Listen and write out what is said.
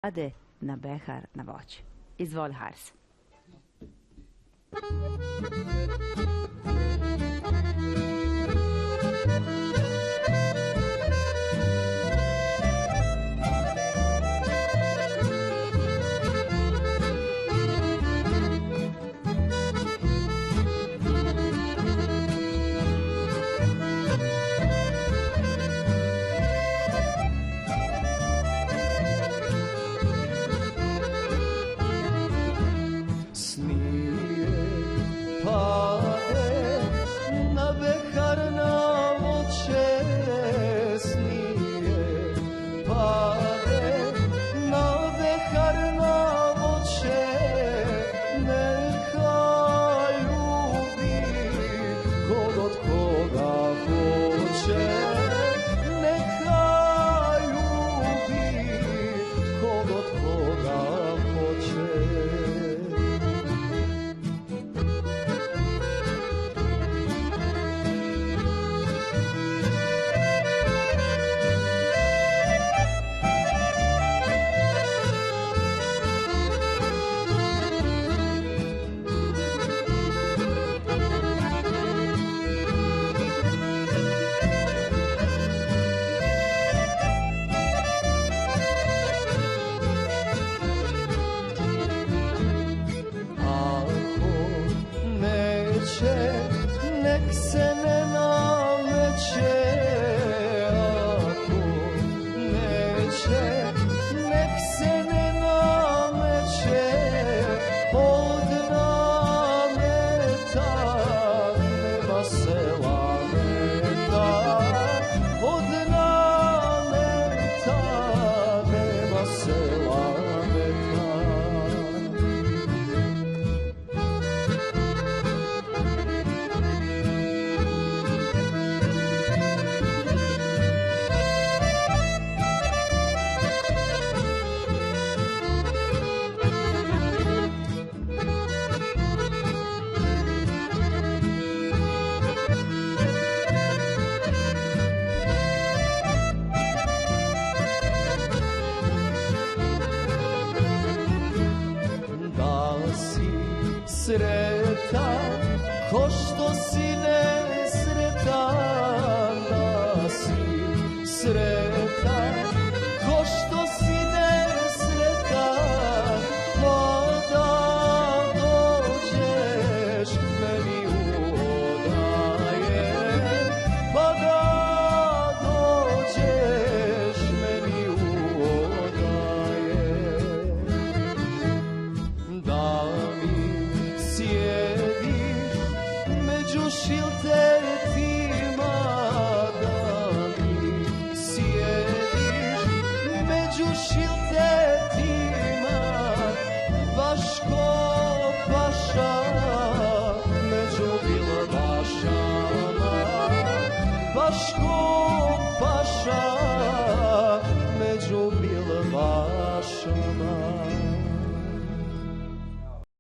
ade na behar na voće. Izvoli, Haris. Nek se ne nameće, ako neće, nek se ne nameće, od nameta nema se lameta, od nameta nema se lameta. Sretan, ko što si nesretan, da si sretan, ko što si nesretan, pa da dođeš meni u odaje, pa da dođeš meni u odaje, da sjediš među šilterima, da mi sjediš među šilterima, baš ko paša među bilbašama, baš ko paša među bilbašama.